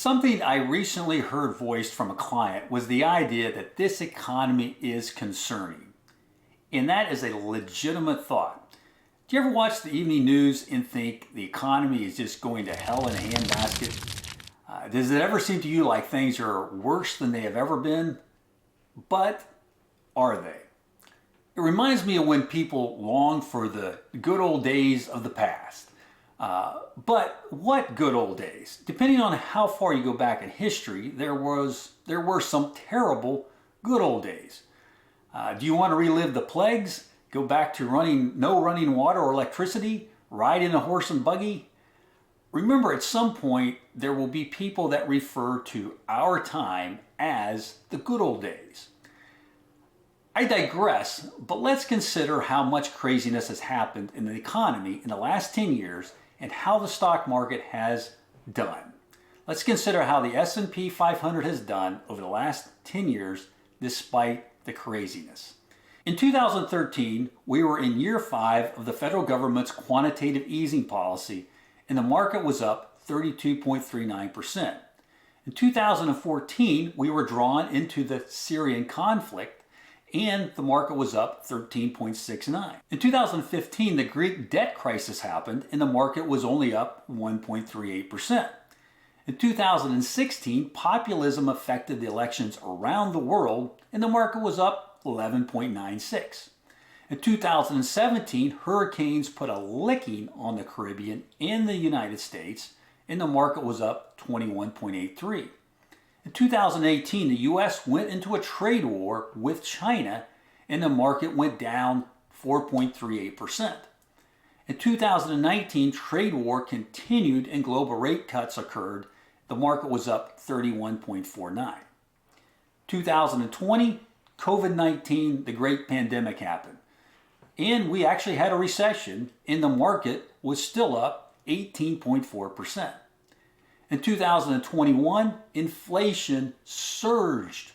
Something I recently heard voiced from a client was the idea that this economy is concerning. And that is a legitimate thought. Do you ever watch the evening news and think the economy is just going to hell in a handbasket? Does it ever seem to you like things are worse than they have ever been? But are they? It reminds me of when people long for the good old days of the past. But what good old days? Depending on how far you go back in history, there were some terrible good old days. Do you want to relive the plagues? Go back to no running water or electricity? Ride in a horse and buggy? Remember, at some point, there will be people that refer to our time as the good old days. I digress, but let's consider how much craziness has happened in the economy in the last 10 years and how the stock market has done. Let's consider how the S&P 500 has done over the last 10 years despite the craziness. In 2013, we were in year 5 of the federal government's quantitative easing policy, and the market was up 32.39%. In 2014, we were drawn into the Syrian conflict, and the market was up 13.69. In 2015, the Greek debt crisis happened, and the market was only up 1.38%. In 2016, populism affected the elections around the world, and the market was up 11.96. In 2017, hurricanes put a licking on the Caribbean and the United States, and the market was up 21.83. In 2018, the U.S. went into a trade war with China, and the market went down 4.38%. In 2019, trade war continued and global rate cuts occurred. The market was up 31.49. 2020, COVID-19, the great pandemic happened. And we actually had a recession, and the market was still up 18.4%. In 2021, inflation surged,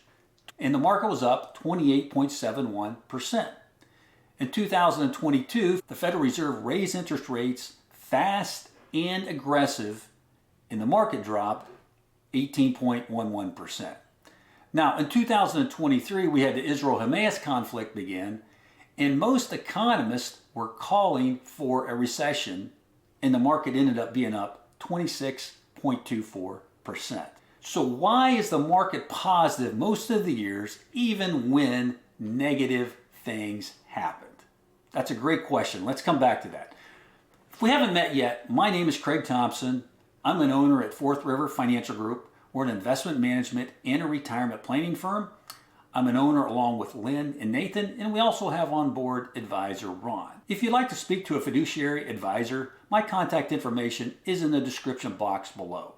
and the market was up 28.71%. In 2022, the Federal Reserve raised interest rates fast and aggressive, and the market dropped 18.11%. Now, in 2023, we had the Israel-Hamas conflict begin, and most economists were calling for a recession, and the market ended up being up 26.24%. So why is the market positive most of the years, even when negative things happened? That's a great question. Let's come back to that. If we haven't met yet, my name is Craig Thompson. I'm an owner at Fourth River Financial Group. We're an investment management and a retirement planning firm. I'm an owner along with Lynn and Nathan, and we also have on board advisor Ron. If you'd like to speak to a fiduciary advisor, my contact information is in the description box below.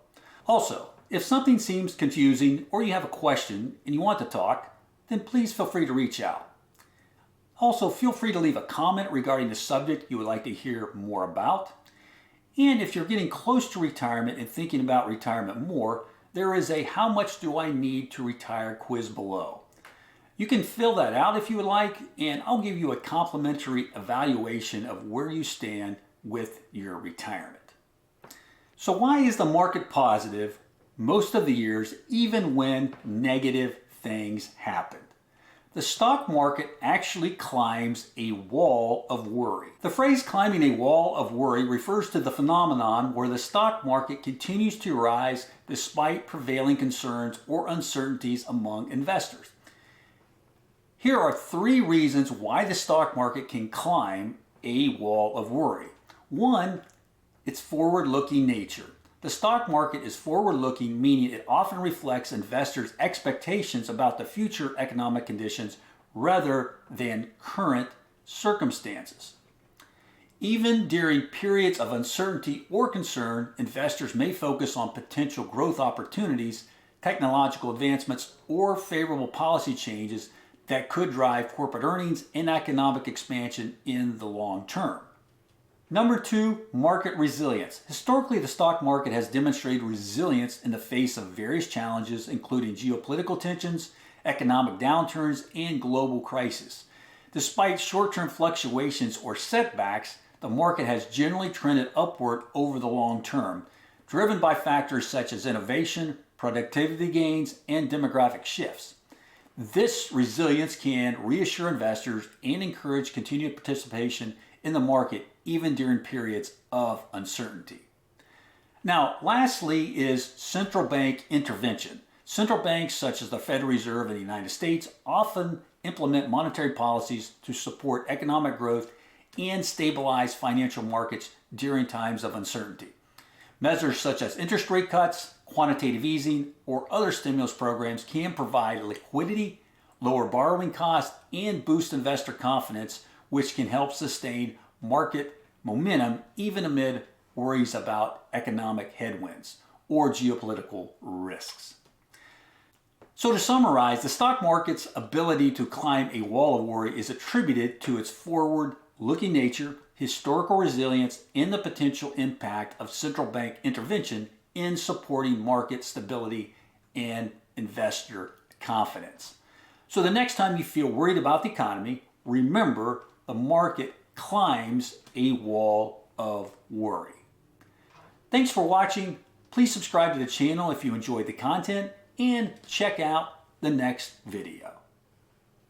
Also, if something seems confusing or you have a question and you want to talk, then please feel free to reach out. Also, feel free to leave a comment regarding the subject you would like to hear more about. And if you're getting close to retirement and thinking about retirement more, there is a "How much do I need to retire" quiz below. You can fill that out if you would like, and I'll give you a complimentary evaluation of where you stand with your retirement. So why is the market positive most of the years, even when negative things happen? The stock market actually climbs a wall of worry. The phrase climbing a wall of worry refers to the phenomenon where the stock market continues to rise despite prevailing concerns or uncertainties among investors. Here are 3 reasons why the stock market can climb a wall of worry. 1, its forward-looking nature. The stock market is forward-looking, meaning it often reflects investors' expectations about the future economic conditions rather than current circumstances. Even during periods of uncertainty or concern, investors may focus on potential growth opportunities, technological advancements, or favorable policy changes that could drive corporate earnings and economic expansion in the long term. Number 2, market resilience. Historically, the stock market has demonstrated resilience in the face of various challenges, including geopolitical tensions, economic downturns, and global crisis. Despite short-term fluctuations or setbacks, the market has generally trended upward over the long term, driven by factors such as innovation, productivity gains, and demographic shifts. This resilience can reassure investors and encourage continued participation in the market even during periods of uncertainty. Now, lastly is central bank intervention. Central banks such as the Federal Reserve in the United States often implement monetary policies to support economic growth and stabilize financial markets during times of uncertainty. Measures such as interest rate cuts, quantitative easing, or other stimulus programs can provide liquidity, lower borrowing costs, and boost investor confidence, which can help sustain market momentum even amid worries about economic headwinds or geopolitical risks. So to summarize, the stock market's ability to climb a wall of worry is attributed to its forward-looking nature, historical resilience, and the potential impact of central bank intervention in supporting market stability and investor confidence. So the next time you feel worried about the economy, remember the market climbs a wall of worry. Thanks for watching. Please subscribe to the channel if you enjoyed the content and check out the next video.